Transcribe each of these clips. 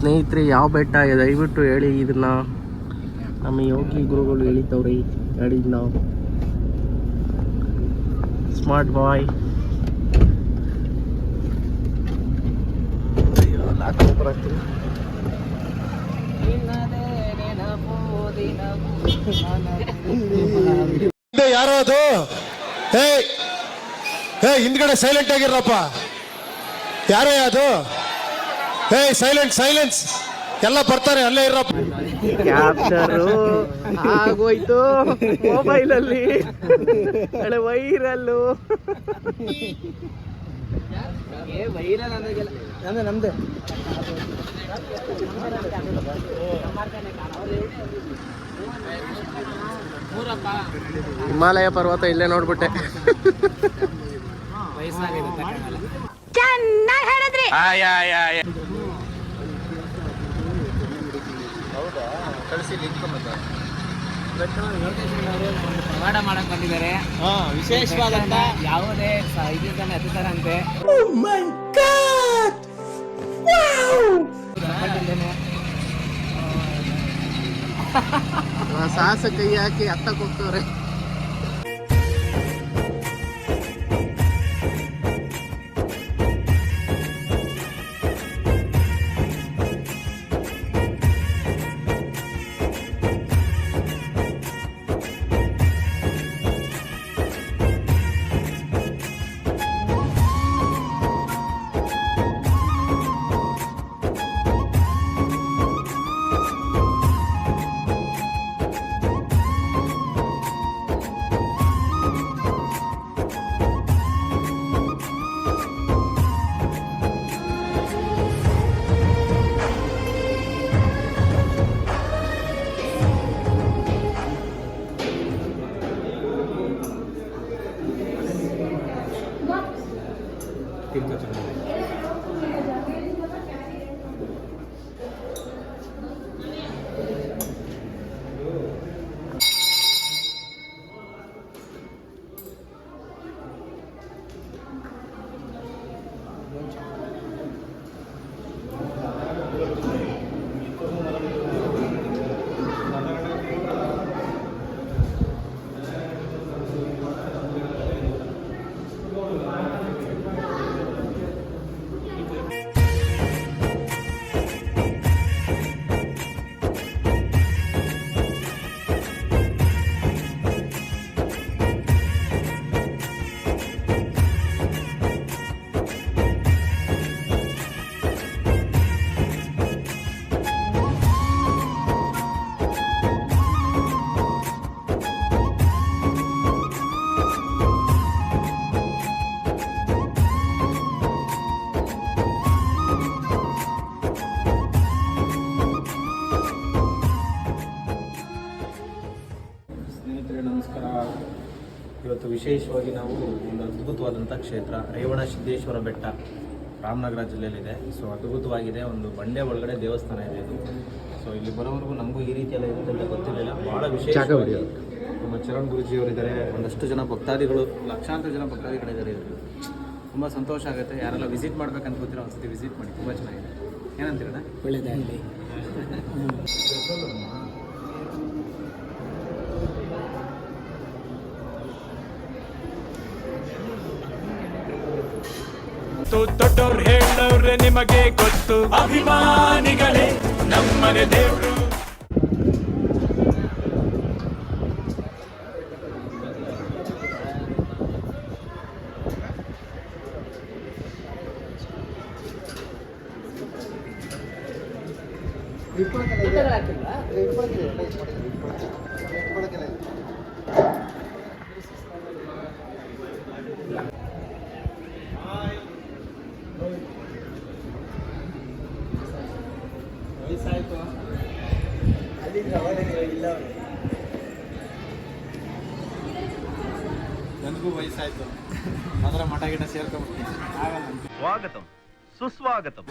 ಸ್ನೇಹಿತರೆ, ಯಾವ ಬೆಟ್ಟ ದಯವಿಟ್ಟು ಹೇಳಿ. ಇದನ್ನ ನಮ್ಮ ಯೋಗಿ ಗುರುಗಳು ಹೇಳಿದ್ದವ್ರಿ, ಹೇಳಿದ್ ನಾವು. ಸ್ಮಾರ್ಟ್ ಬಾಯ್ ಯಾರೋ ಅದು. ಹಿಂದ್ಗಡೆ ಸೈಲೆಂಟ್ ಆಗಿರಪ್ಪ. ಯಾರೇ ಅದು? ಸೈಲೆನ್ಸ್ ಎಲ್ಲ ಬರ್ತಾರೆ, ಅಲ್ಲೇ ಇರಪ್ಪ. ಕ್ಯಾಪ್ಚರು ಆಗೋಯ್ತು ಮೊಬೈಲಲ್ಲಿ, ವೈರಲ್ಲು. ನಮ್ದು ಹಿಮಾಲಯ ಪರ್ವತ ಇಲ್ಲೇ ನೋಡ್ಬಿಟ್ಟೆ. ಚೆನ್ನಾಗಿ ಹೇಳಿದ್ರಿ. ಪವಾಡ ಮಾಡಕ್ ಬಂದಿದ್ದಾರೆ. ವಿಶೇಷವಾದಂತ ಯಾವುದೇ ಇದನ್ನ ಎತ್ತುತ್ತಾರಂತೆ. ಸಾಹಸ ಕೈ ಹಾಕಿ ಹತ್ತಕ್ಕೆ ಹೋಗ್ತವ್ರೆ. ನಮಸ್ಕಾರ. ಇವತ್ತು ವಿಶೇಷವಾಗಿ ನಾವು ಒಂದು ಅದ್ಭುತವಾದಂಥ ಕ್ಷೇತ್ರ ರೇವಣ ಸಿದ್ದೇಶ್ವರ ಬೆಟ್ಟ, ರಾಮನಗರ ಜಿಲ್ಲೆಯಲ್ಲಿದೆ. ಸೊ ಅದ್ಭುತವಾಗಿದೆ. ಒಂದು ಬಂಡೆ ಒಳಗಡೆ ದೇವಸ್ಥಾನ ಇದೆ ಇದು. ಸೊ ಇಲ್ಲಿ ಬರೋವರೆಗೂ ನಮಗೂ ಈ ರೀತಿಯೆಲ್ಲ ಇರುತ್ತೆ ಅಂತ ಗೊತ್ತಿರಲಿಲ್ಲ. ಭಾಳ ವಿಶೇಷ. ನಮ್ಮ ಚರಣ್ ಗುರುಜಿಯವರಿದ್ದಾರೆ, ಒಂದಷ್ಟು ಜನ ಭಕ್ತಾದಿಗಳು, ಲಕ್ಷಾಂತರ ಜನ ಭಕ್ತಾದಿಗಳಿದ್ದಾರೆ. ತುಂಬ ಸಂತೋಷ ಆಗುತ್ತೆ. ಯಾರೆಲ್ಲ ವಿಸಿಟ್ ಮಾಡ್ಬೇಕಂತ ಗೊತ್ತಿರೋ ಒಂದ್ಸತಿ ವಿಸಿಟ್ ಮಾಡಿ, ತುಂಬ ಚೆನ್ನಾಗಿದೆ. ಏನಂತೀರಣ್ಣ? ಒಳ್ಳೆಯದಾಗಲಿ. ದೊಡ್ಡವ್ರು ಹೇಳೋರೆ ನಿಮಗೆ ಗೊತ್ತು, ಅಭಿಮಾನಿಗಳೇ ನಮ್ಮನೆ ದೇವ್ರು. ನನಗೂ ವಯಸ್ಸಾಯ್ತು, ಅದರ ಮಠ ಗಿಡ ಸೇರ್ಕೊಂಡ್ಬಿಡ್ತೀನಿ. ಸ್ವಾಗತಂ ಸುಸ್ವಾಗತಂ.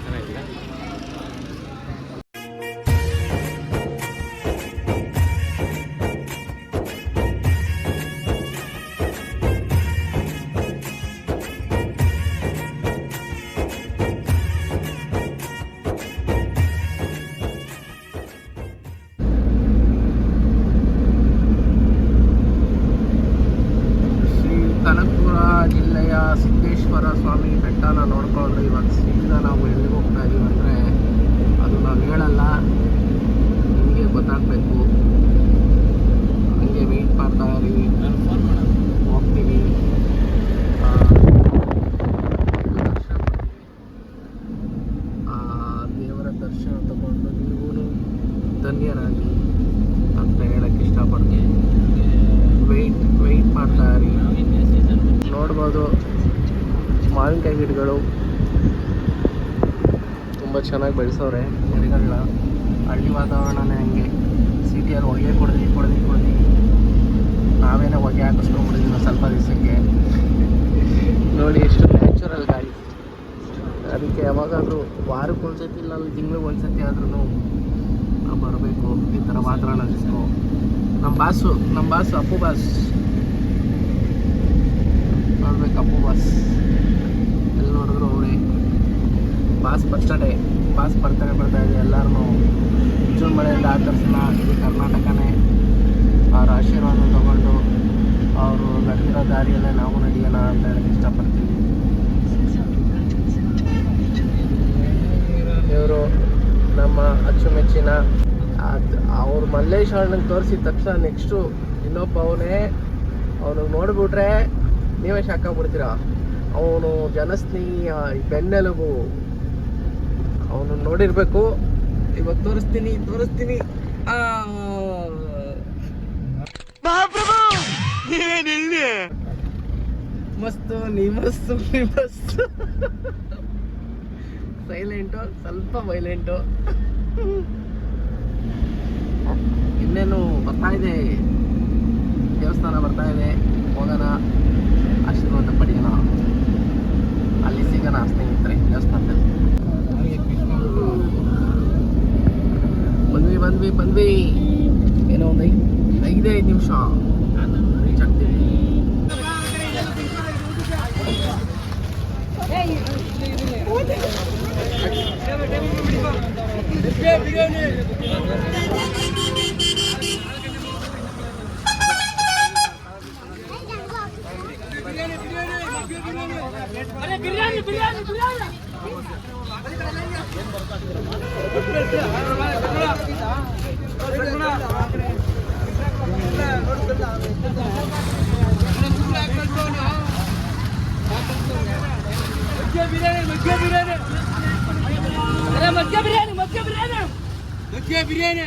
ಚೆನ್ನಾಗಿಲ್ಲ? ಸಿದ್ದೇಶ್ವರ ಸ್ವಾಮಿ ಬೆಟ್ಟನ ನೋಡ್ಕೊಂಡು ಇವಾಗ ಸೀದಾ ನಾವು ಎಲ್ಲಿಗೆ ಹೋಗ್ತಾ ಇದೀವಿ ಅಂದರೆ ಅದು ನಾವು ಹೇಳಲ್ಲ, ನಿಮಗೆ ಗೊತ್ತಾಗಬೇಕು. ಹಂಗೆ ವೆಯ್ಟ್ ಮಾಡ್ತಾ ಇರಿ, ಹೋಗ್ತೀವಿ. ದೇವರ ದರ್ಶನ ತಗೊಂಡು ನೀವು ಧನ್ಯರಾಗಿ ಅಂತ ಹೇಳಕ್ಕೆ ಇಷ್ಟಪಡ್ತೀನಿ. ವೆಯ್ಟ್ ಮಾಡ್ತಾ ಇರಿ. ನೋಡ್ಬೋದು ಮಾವಿನಕಾಯಿ ಗಿಡಗಳು ತುಂಬ ಚೆನ್ನಾಗಿ ಬೆಳೆಸೋರೆ ಗಿಡಗಳನ್ನ. ಹಳ್ಳಿ ವಾತಾವರಣನೇ ಹಂಗೆ. ಸಿಟಿಯಲ್ಲಿ ಹೊಗೆ ಕೊಡ್ದು ನಾವೇನೇ ಹೊಗೆ ಹಾಕಿಸ್ಕೊಂಡ್ಬಿಟ್ಟಿದ್ದೀವಿ ಸ್ವಲ್ಪ ದಿವಸಕ್ಕೆ. ನೋಡಿ ಎಷ್ಟು ನ್ಯಾಚುರಲ್ ಗಾಳಿ. ಅದಕ್ಕೆ ಯಾವಾಗಾದರೂ ವಾರಕ್ಕೊಂದ್ಸತಿ ಇಲ್ಲ ತಿಂಗ್ಳಿಗೆ ಒಂದ್ಸತಿ ಆದ್ರೂ ನಾವು ಬರಬೇಕು ಈ ಥರ ವಾತಾವರಣ ಇಸ್ಕೊ. ನಮ್ಮ ಬಾಸು ಅಪ್ಪು ಬಾಸ್ ನೋಡ್ಬೇಕು. ಅಪ್ಪು ಬಾಸ್ ಎಲ್ಲಿ ನೋಡಿದ್ರು ಅವರೇ. ಬಾಸ್ ಬರ್ತಡೇ ಬರ್ತಾ ಇದೆ. ಎಲ್ಲರೂ ವಿಜೃಂಭಣೆಯಿಂದ ಆಚರಿಸೋಣ. ಇದು ಕರ್ನಾಟಕನೇ. ಅವ್ರ ಆಶೀರ್ವಾದ ತಗೊಂಡು ಅವರು ನಡೆದಿರೋ ದಾರಿಯಲ್ಲೇ ನಾವು ನಡೆಯೋಣ ಅಂತ ಹೇಳಕ್ಕೆ ಇಷ್ಟಪಡ್ತೀವಿ. ಇವರು ನಮ್ಮ ಅಚ್ಚುಮೆಚ್ಚಿನ ಅವ್ರು ಮಲ್ಲೇಶ್ ಅಣ್ಣಂಗೆ ತೋರಿಸಿದ ತಕ್ಷಣ ನೆಕ್ಸ್ಟು ಇನ್ನೊಬ್ಬ ಅವನಿಗೆ ನೋಡಿಬಿಟ್ರೆ ನೀವೇ ಶಾಕ್ ಆಗ್ಬಿಡ್ತೀರ. ಅವನು ಜನಸ್ನೇಹಿ, ಬೆನ್ನೆಲುಬು. ಅವನು ನೋಡಿರ್ಬೇಕು. ಇವಾಗ ತೋರಿಸ್ತೀನಿ. ಮಸ್ತು ನೀ ಮಸ್ತು. ಸೈಲೆಂಟು, ಸ್ವಲ್ಪ ವೈಲೆಂಟು. ಇನ್ನೇನು ಬರ್ತಾ ಇದೆ, ದೇವಸ್ಥಾನ ಬರ್ತಾ ಇದೆ. ಹೋಗೋಣ, ಆಶೀರ್ವಾದ ಪಡೆಯೋಣ. ಅಲ್ಲಿ ಸಿಗೋಣ ಸ್ನೇಹಿತರೆ ದೇವಸ್ಥಾನದಲ್ಲಿ. ಬಂದ್ವಿ. ಏನೋ ಒಂದು 5 ನಿಮಿಷ ರೀಚ್ ಆಗ್ತೀವಿ. ಬಿರಿಯಾನಿ.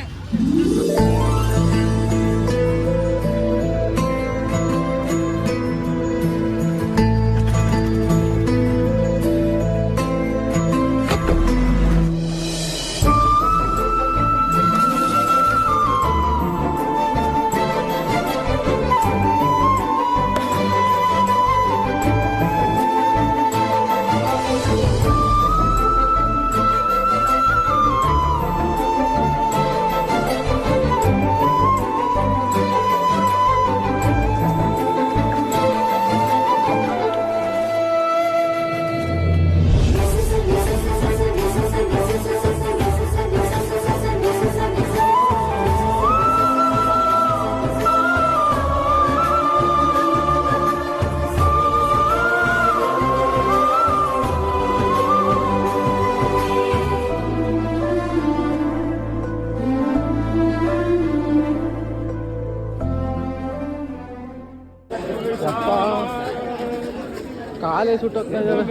ಕಾಲೇ ಸುಟ್ಟೋಗ್ತಾ ಇದ್ದಾವೆ.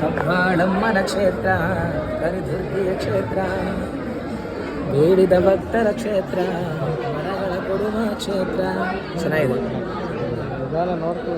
ಕಬ್ಬಾಳಮ್ಮನ ಕ್ಷೇತ್ರ, ಕರಿದುರ್ಗಿಯ ಕ್ಷೇತ್ರ, ಬೇಡಿದ ಭಕ್ತರ ಕ್ಷೇತ್ರ, ಮರಗಳ ಕೊಡುವ ಕ್ಷೇತ್ರ. ಚೆನ್ನಾಗಿದೆ. ನೋಡ್ತಾ